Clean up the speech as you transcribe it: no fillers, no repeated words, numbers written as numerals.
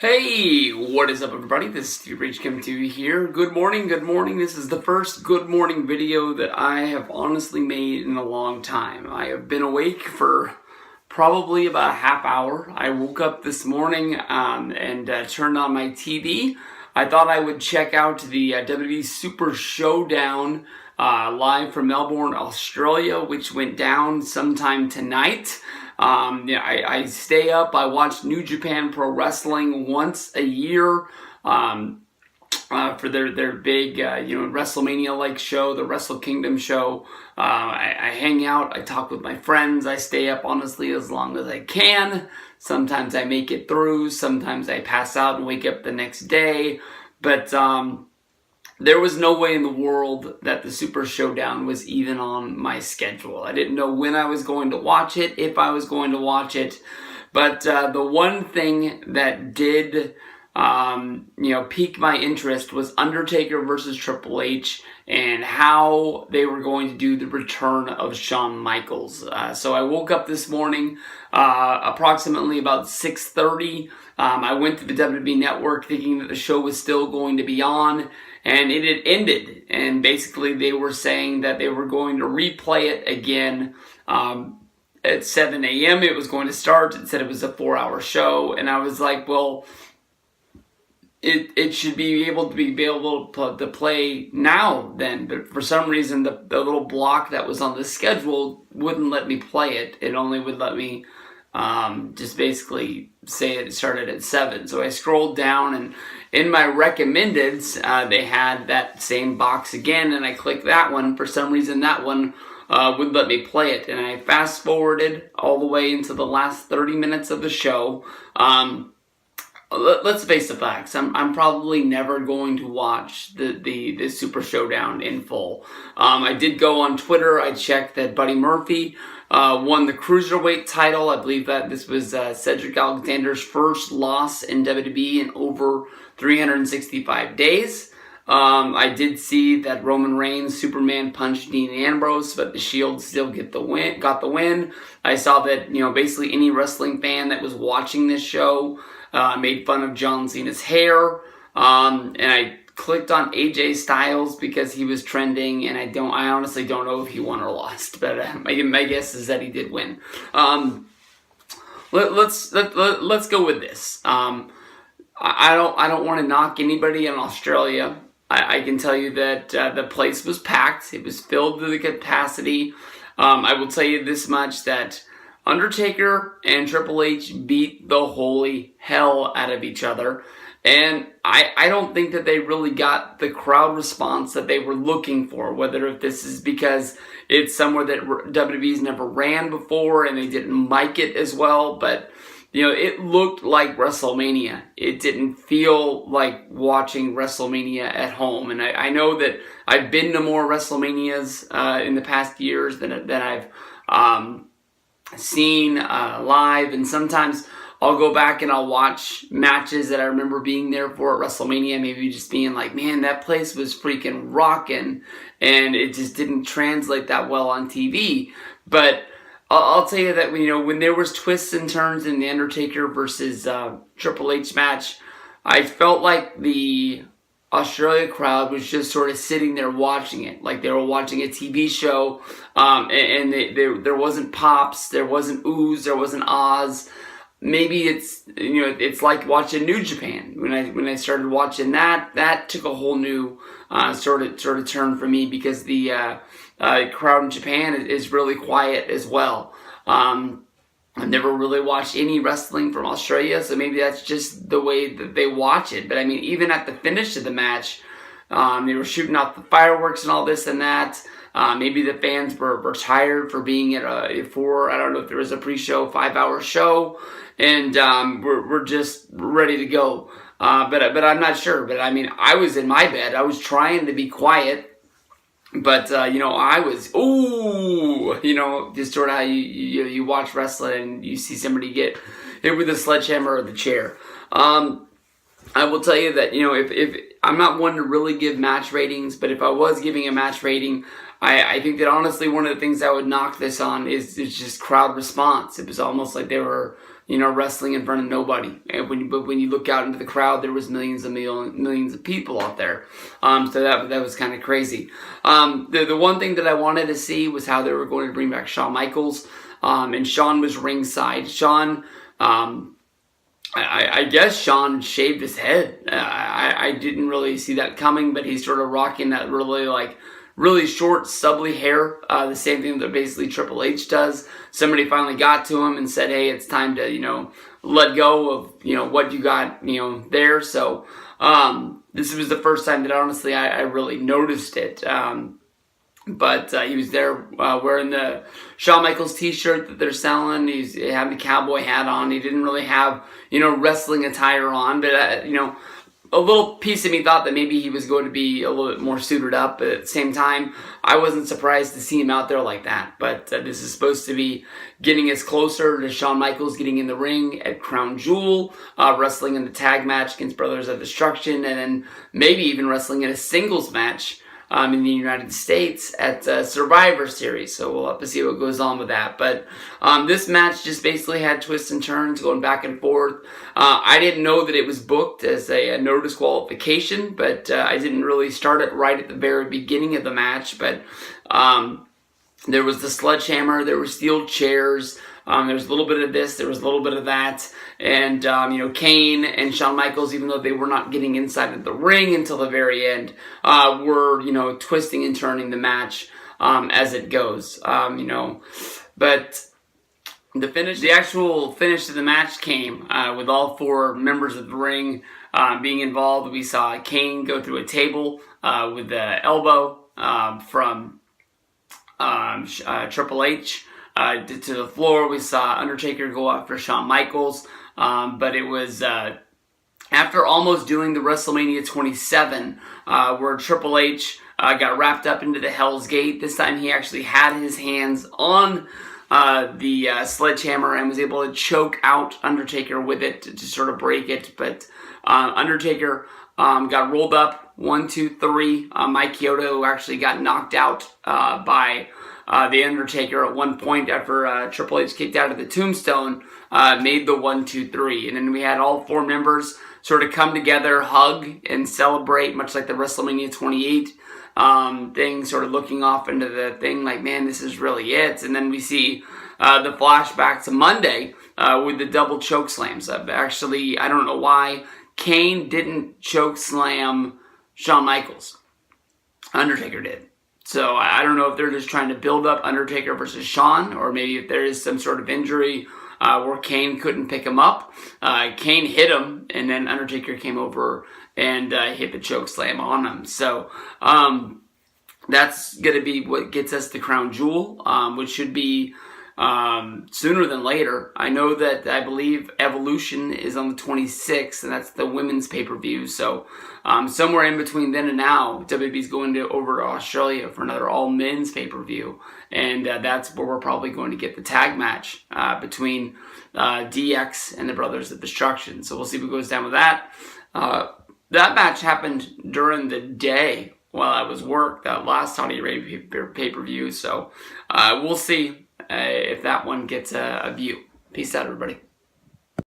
Hey, what is up everybody? This is Steve Reach coming to you here. Good morning, good morning. This is the first good morning video that I have honestly made in a long time. I have been awake for probably about a half hour. I woke up this morning and turned on my TV. I thought I would check out the WWE Super Showdown live from Melbourne, Australia, which went down sometime tonight. I stay up. I watch New Japan Pro Wrestling once a year for their big WrestleMania-like show, the Wrestle Kingdom show. I hang out. I talk with my friends. I stay up honestly as long as I can. Sometimes I make it through. Sometimes I pass out and wake up the next day. But there was no way in the world that the Super Showdown was even on my schedule. I didn't know when I was going to watch it, if I was going to watch it. But the one thing that did, pique my interest was Undertaker versus Triple H and how they were going to do the return of Shawn Michaels. So I woke up this morning approximately about 6:30. I went to the WWE Network thinking that the show was still going to be on. And it had ended, and basically they were saying that they were going to replay it again at 7 a.m. It was going to start. It said it was a 4-hour show, and I was like, well, it should be able to play now then. But for some reason, the little block that was on the schedule wouldn't let me play it. It only would let me just basically say it started at 7. So I scrolled down, and in my recommendeds, they had that same box again, and I clicked that one. For some reason, that one would let me play it, and I fast forwarded all the way into the last 30 minutes of the show. Let's face the facts. I'm probably never going to watch the Super Showdown in full. I did go on Twitter. I checked that Buddy Murphy won the Cruiserweight title. I believe that this was Cedric Alexander's first loss in WWE in over 365 days. I did see that Roman Reigns Superman punched Dean Ambrose, but the Shield still got the win. I saw that basically any wrestling fan that was watching this show made fun of John Cena's hair, and I clicked on AJ Styles because he was trending, and I honestly don't know if he won or lost, but my guess is that he did win. Let's go with this. I don't want to knock anybody in Australia. I can tell you that the place was packed. It was filled to the capacity. I will tell you this much, that Undertaker and Triple H beat the holy hell out of each other. And I don't think that they really got the crowd response that they were looking for, whether if this is because it's somewhere that WWE's never ran before and they didn't mic it as well, but it looked like WrestleMania. It didn't feel like watching WrestleMania at home. And I know that I've been to more WrestleManias in the past years than I've seen live, and sometimes I'll go back and I'll watch matches that I remember being there for at WrestleMania, maybe just being like, man, that place was freaking rocking, and it just didn't translate that well on TV. But I'll tell you that when there was twists and turns in the Undertaker versus Triple H match, I felt like the Australia crowd was just sort of sitting there watching it, like they were watching a TV show, and there wasn't pops, there wasn't oohs, there wasn't ahs. Maybe it's like watching New Japan. When I started watching that took a whole new sort of turn for me, because the crowd in Japan is really quiet as well. I've never really watched any wrestling from Australia, so maybe that's just the way that they watch it. But I mean, even at the finish of the match, they were shooting off the fireworks and all this and that. Maybe the fans were tired for being at I don't know if there was a pre-show 5-hour show, and we're just ready to go. But I'm not sure. But I mean, I was in my bed. I was trying to be quiet. But, I was, just sort of how you watch wrestling and you see somebody get hit with a sledgehammer or the chair. I will tell you that, if I'm not one to really give match ratings, but if I was giving a match rating, I think that honestly one of the things I would knock this on is just crowd response. It was almost like they were, wrestling in front of nobody. But when you look out into the crowd, there was millions of people out there. So that was kind of crazy. The one thing that I wanted to see was how they were going to bring back Shawn Michaels. And Shawn was ringside. Shawn, I guess Shawn shaved his head. I didn't really see that coming, but he's sort of rocking that really short, stubbly hair. The same thing that basically Triple H does. Somebody finally got to him and said, hey, it's time to, let go of, what you got, there. So, this was the first time that honestly I really noticed it. But he was there wearing the Shawn Michaels t-shirt that they're selling. He had the cowboy hat on. He didn't really have, wrestling attire on. But, a little piece of me thought that maybe he was going to be a little bit more suited up. But at the same time, I wasn't surprised to see him out there like that. But this is supposed to be getting us closer to Shawn Michaels getting in the ring at Crown Jewel, wrestling in the tag match against Brothers of Destruction, and then maybe even wrestling in a singles match in the United States at Survivor Series. So we'll have to see what goes on with that. But this match just basically had twists and turns going back and forth. I didn't know that it was booked as a no disqualification, but I didn't really start it right at the very beginning of the match. But there was the sledgehammer, there were steel chairs, there was a little bit of this, there was a little bit of that, and Kane and Shawn Michaels, even though they were not getting inside of the ring until the very end, were twisting and turning the match as it goes, but the actual finish of the match came with all four members of the ring being involved. We saw Kane go through a table with the elbow from Triple H to the floor. We saw Undertaker go after Shawn Michaels, but it was after almost doing the WrestleMania 27, where Triple H got wrapped up into the Hell's Gate. This time he actually had his hands on the sledgehammer and was able to choke out Undertaker with it to sort of break it. But Undertaker got rolled up 1, 2, 3. Mike Chioda actually got knocked out by the Undertaker at one point after Triple H kicked out of the tombstone, made the 1, 2, 3. And then we had all four members sort of come together, hug, and celebrate, much like the WrestleMania 28 thing, sort of looking off into the thing like, man, this is really it. And then we see the flashback to Monday with the double choke slams. Actually, I don't know why Kane didn't choke slam Shawn Michaels. Undertaker did. So I don't know if they're just trying to build up Undertaker versus Shawn, or maybe if there is some sort of injury where Kane couldn't pick him up. Kane hit him, and then Undertaker came over and hit the choke slam on him. So that's going to be what gets us to Crown Jewel, which should be sooner than later. I know that I believe Evolution is on the 26th, and that's the women's pay-per-view. So somewhere in between then and now, WWE's going over to Australia for another all-men's pay-per-view. And that's where we're probably going to get the tag match between DX and the Brothers of Destruction. So we'll see what goes down with that. That match happened during the day while I was work, that last Saudi Arabia pay-per-view. So we'll see if that one gets a view. Peace out, everybody.